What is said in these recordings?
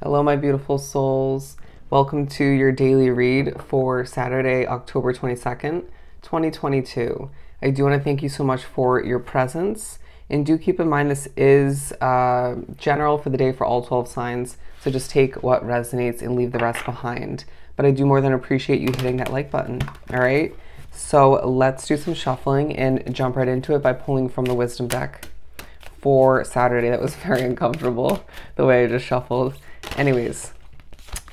Hello, my beautiful souls. Welcome to your daily read for Saturday, October 22nd, 2022. I do want to thank you so much for your presence. And do keep in mind this is general for the day for all 12 signs. So just take what resonates and leave the rest behind. But I do more than appreciate you hitting that like button. All right. So let's do some shuffling and jump right into it by pulling from the wisdom deck for Saturday. That was very uncomfortable, the way I just shuffled. Anyways,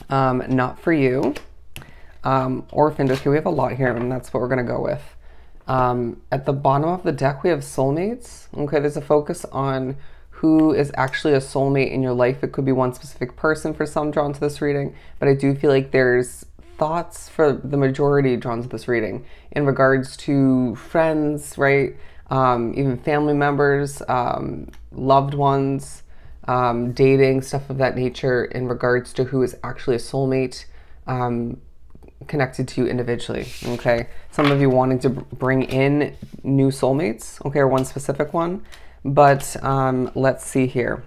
not for you. Orphaned, okay, we have a lot here, and that's what we're gonna go with. At the bottom of the deck, we have soulmates. Okay, there's a focus on who is actually a soulmate in your life. It could be one specific person for some drawn to this reading, but I do feel like there's thoughts for the majority drawn to this reading in regards to friends, right? Even family members, loved ones, dating, stuff of that nature in regards to who is actually a soulmate connected to you individually, okay? Some of you wanting to bring in new soulmates, okay, or one specific one, but let's see here.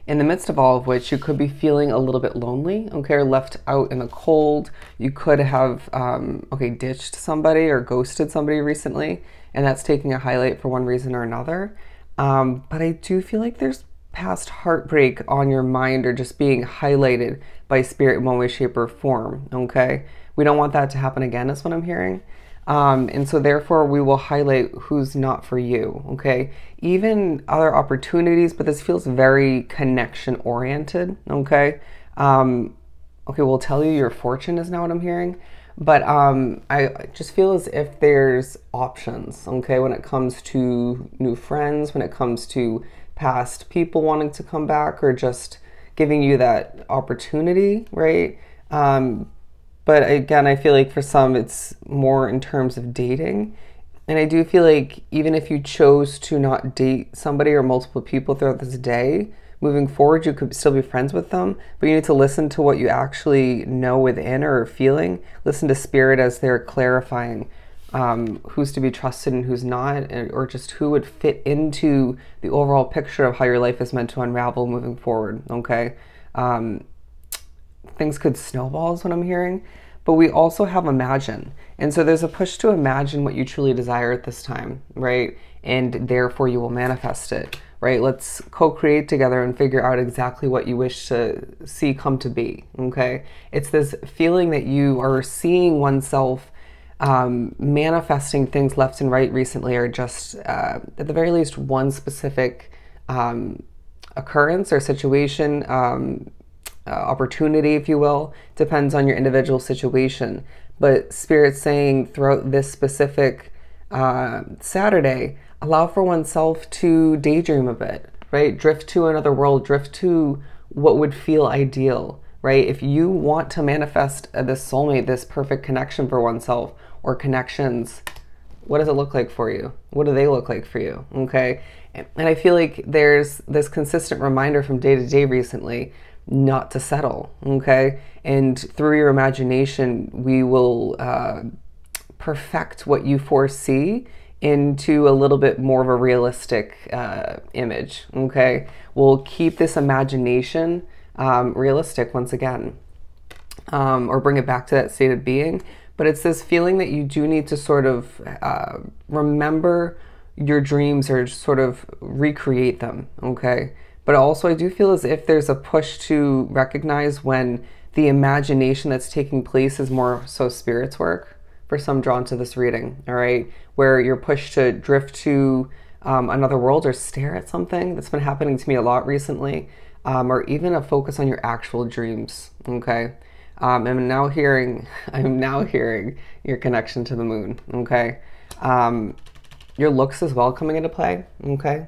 In the midst of all of which, you could be feeling a little bit lonely, okay, or left out in the cold. You could have, okay, ditched somebody or ghosted somebody recently, and that's taking a highlight for one reason or another. But I do feel like there's past heartbreak on your mind or just being highlighted by spirit in one way, shape, or form, okay? We don't want that to happen again, is what I'm hearing. And so therefore we will highlight who's not for you, okay? Even other opportunities, but this feels very connection oriented, okay? Okay, we'll tell you your fortune is now what I'm hearing. But I just feel as if there's options, okay? When it comes to new friends, when it comes to past people wanting to come back or just giving you that opportunity, right? But again, I feel like for some, it's more in terms of dating. And I do feel like even if you chose to not date somebody or multiple people throughout this day, moving forward, you could still be friends with them, but you need to listen to what you actually know within or are feeling. Listen to spirit as they're clarifying who's to be trusted and who's not, or just who would fit into the overall picture of how your life is meant to unravel moving forward, okay? Things could snowball is what I'm hearing, but we also have imagine. And so there's a push to imagine what you truly desire at this time, right? And therefore you will manifest it, right? Let's co-create together and figure out exactly what you wish to see come to be, okay? It's this feeling that you are seeing oneself manifesting things left and right recently, or just at the very least one specific occurrence or situation, opportunity, if you will, depends on your individual situation. But Spirit's saying throughout this specific Saturday, allow for oneself to daydream a bit, right? Drift to another world, drift to what would feel ideal, right? If you want to manifest this soulmate, this perfect connection for oneself or connections, what does it look like for you? What do they look like for you? Okay. And I feel like there's this consistent reminder from day to day recently not to settle, okay? And through your imagination, we will perfect what you foresee into a little bit more of a realistic image, okay? We'll keep this imagination realistic once again, or bring it back to that state of being. But it's this feeling that you do need to sort of remember your dreams or sort of recreate them, okay? But also I do feel as if there's a push to recognize when the imagination that's taking place is more so spirit's work for some drawn to this reading, all right? Where you're pushed to drift to another world or stare at something. That's been happening to me a lot recently, or even a focus on your actual dreams, okay? I'm now hearing your connection to the moon, okay? Your looks as well coming into play, okay?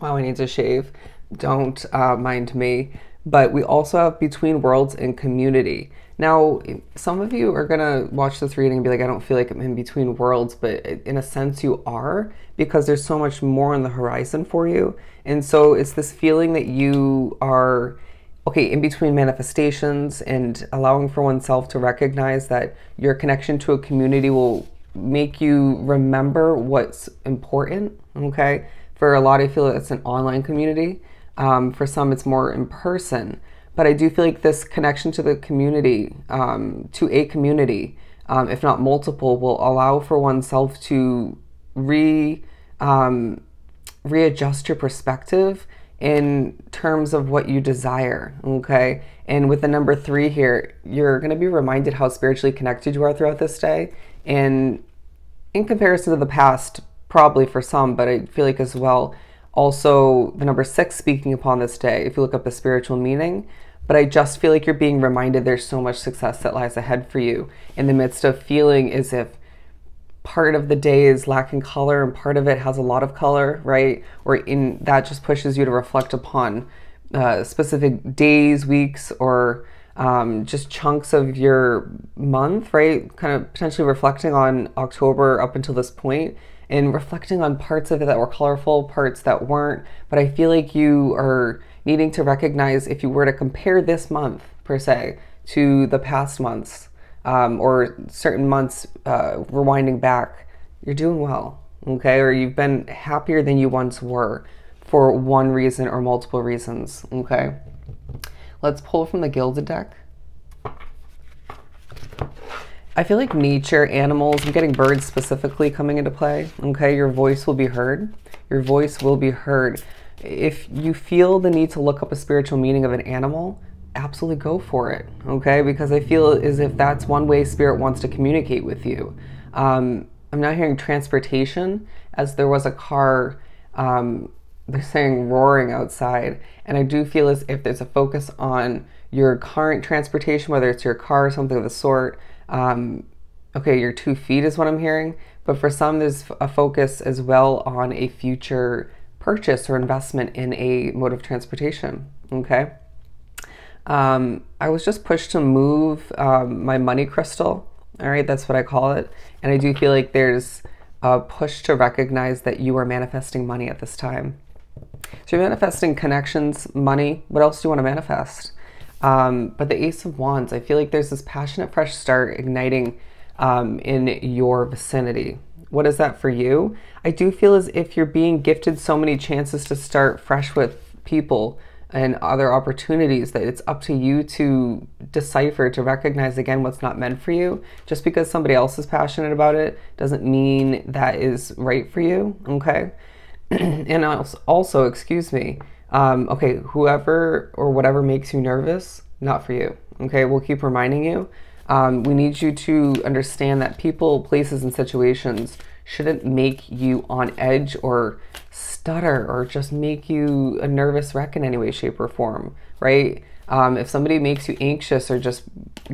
Wow, I need to shave. Don't mind me. But we also have between worlds and community. Now, some of you are gonna watch this reading and be like, I don't feel like I'm in between worlds, but in a sense you are, because there's so much more on the horizon for you. And so it's this feeling that you are, okay, in between manifestations, and allowing for oneself to recognize that your connection to a community will make you remember what's important, okay? For a lot, I feel it's an online community. For some, it's more in person. but I do feel like this connection to the community, to a community, if not multiple, will allow for oneself to readjust your perspective in terms of what you desire, okay? And with the number 3 here, you're going to be reminded how spiritually connected you are throughout this day. And in comparison to the past, probably for some, but I feel like as well, also the number 6 speaking upon this day, if you look up the spiritual meaning. But I just feel like you're being reminded there's so much success that lies ahead for you in the midst of feeling as if part of the day is lacking color and part of it has a lot of color, right? Or in that just pushes you to reflect upon specific days, weeks, or just chunks of your month, right? Kind of potentially reflecting on October up until this point and reflecting on parts of it that were colorful, parts that weren't. But I feel like you are needing to recognize, if you were to compare this month per se to the past months, or certain months rewinding back, you're doing well, okay? Or you've been happier than you once were for one reason or multiple reasons, okay? Let's pull from the Gilded deck. I feel like nature, animals, I'm getting birds specifically coming into play, okay? Your voice will be heard. Your voice will be heard. If you feel the need to look up a spiritual meaning of an animal, absolutely go for it, okay? Because I feel as if that's one way Spirit wants to communicate with you. I'm not hearing transportation, as there was a car, they're saying roaring outside, and I do feel as if there's a focus on your current transportation, whether it's your car or something of the sort. Okay, your 2 feet is what I'm hearing, but for some there's a focus as well on a future purchase or investment in a mode of transportation, okay? I was just pushed to move my money crystal, all right, that's what I call it, and I do feel like there's a push to recognize that you are manifesting money at this time. So you're manifesting connections, money. What else do you want to manifest? But the Ace of Wands, I feel like there's this passionate fresh start igniting in your vicinity. What is that for you? I do feel as if you're being gifted so many chances to start fresh with people and other opportunities that it's up to you to decipher, to recognize again what's not meant for you. Just because somebody else is passionate about it doesn't mean that is right for you, okay? And also, excuse me, okay, whoever or whatever makes you nervous, not for you, okay? We'll keep reminding you. We need you to understand that people, places, and situations shouldn't make you on edge or stutter or just make you a nervous wreck in any way, shape, or form, right? If somebody makes you anxious or just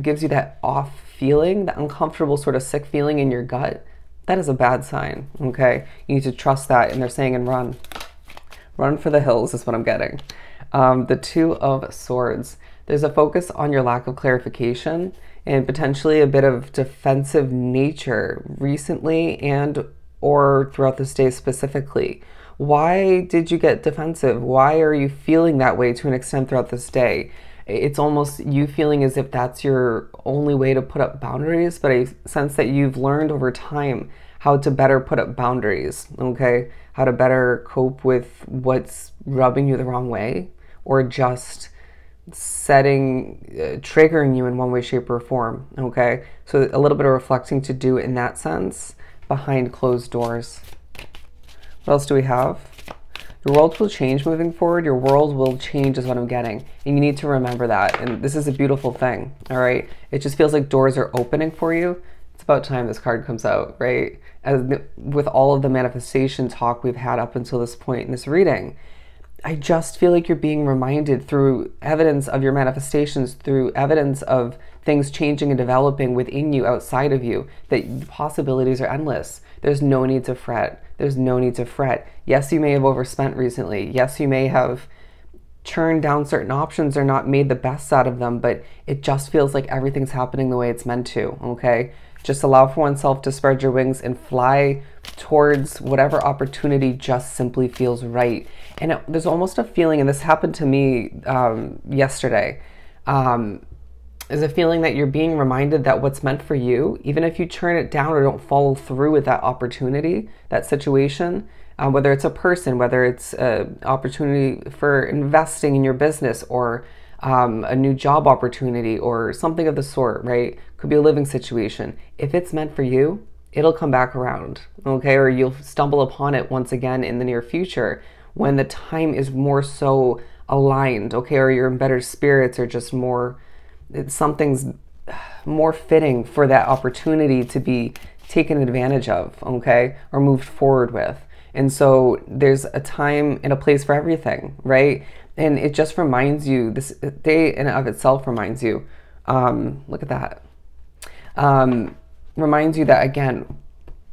gives you that off feeling, that uncomfortable sort of sick feeling in your gut, that is a bad sign, okay? You need to trust that, and they're saying, and run. Run for the hills is what I'm getting. The 2 of Swords. There's a focus on your lack of clarification and potentially a bit of defensive nature recently and or throughout this day specifically. Why did you get defensive? Why are you feeling that way to an extent throughout this day? It's almost you feeling as if that's your only way to put up boundaries, but I sense that you've learned over time how to better put up boundaries, okay? How to better cope with what's rubbing you the wrong way or just triggering you in one way, shape, or form, okay? So a little bit of reflecting to do in that sense behind closed doors. What else do we have? Your world will change moving forward. Your world will change is what I'm getting. And you need to remember that. And this is a beautiful thing, all right? It just feels like doors are opening for you. It's about time this card comes out, right? With all of the manifestation talk we've had up until this point in this reading, I just feel like you're being reminded through evidence of your manifestations, through evidence of things changing and developing within you, outside of you, that the possibilities are endless. There's no need to fret. There's no need to fret. Yes, you may have overspent recently. Yes, you may have turned down certain options or not made the best out of them, but it just feels like everything's happening the way it's meant to, okay? Just allow for oneself to spread your wings and fly towards whatever opportunity just simply feels right. And there's almost a feeling, and this happened to me yesterday, is a feeling that you're being reminded that what's meant for you, even if you turn it down or don't follow through with that opportunity, that situation, whether it's a person, whether it's an opportunity for investing in your business or a new job opportunity or something of the sort, right? Could be a living situation. If it's meant for you, it'll come back around, okay? Or you'll stumble upon it once again in the near future when the time is more so aligned, okay? Or you're in better spirits, or just more, something's more fitting for that opportunity to be taken advantage of, okay? Or moved forward with. And so there's a time and a place for everything, right? And it just reminds you, this day in and of itself reminds you, look at that. Reminds you that, again,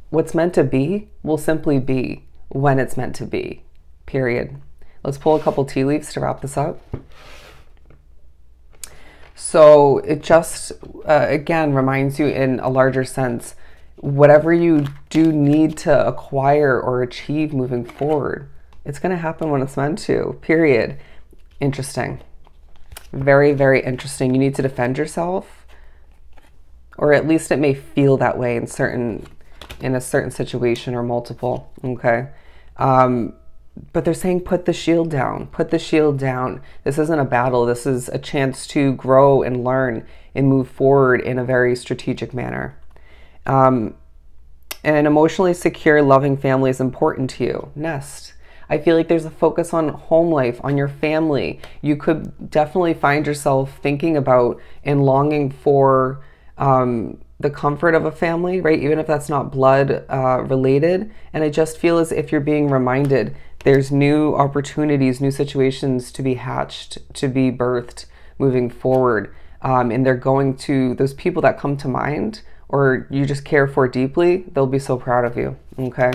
what's meant to be will simply be when it's meant to be, period. Let's pull a couple tea leaves to wrap this up. So it just, again, reminds you in a larger sense, whatever you do need to acquire or achieve moving forward, it's going to happen when it's meant to, period. Interesting. Very, very interesting. You need to defend yourself, or at least it may feel that way in a certain situation or multiple, okay? But they're saying put the shield down. Put the shield down. This isn't a battle. This is a chance to grow and learn and move forward in a very strategic manner. An emotionally secure, loving family is important to you. Nest. I feel like there's a focus on home life, on your family. You could definitely find yourself thinking about and longing for the comfort of a family, right? Even if that's not blood related. And I just feel as if you're being reminded there's new opportunities, new situations to be hatched, to be birthed moving forward. And they're going to, those people that come to mind or you just care for deeply, they'll be so proud of you, okay?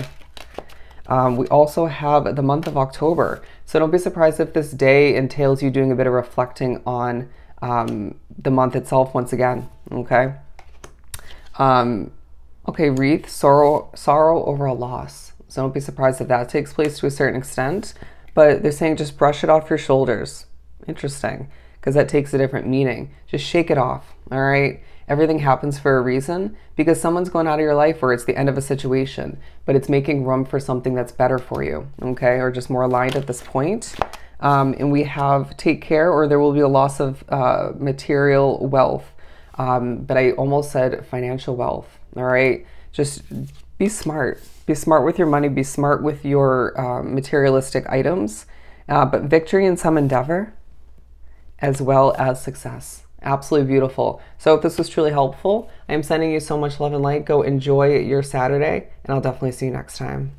We also have the month of October. So don't be surprised if this day entails you doing a bit of reflecting on the month itself once again, okay? Okay, wreath, sorrow over a loss. So don't be surprised if that takes place to a certain extent, but they're saying just brush it off your shoulders. Interesting, because that takes a different meaning. Just shake it off, all right? Everything happens for a reason, because someone's going out of your life or it's the end of a situation, but it's making room for something that's better for you, okay? Or just more aligned at this point. And we have take care, or there will be a loss of material wealth. But I almost said financial wealth, all right? Just be smart. Be smart with your money. Be smart with your materialistic items. But victory in some endeavor, as well as success. Absolutely beautiful. So if this was truly helpful, I am sending you so much love and light. Go enjoy your Saturday, and I'll definitely see you next time.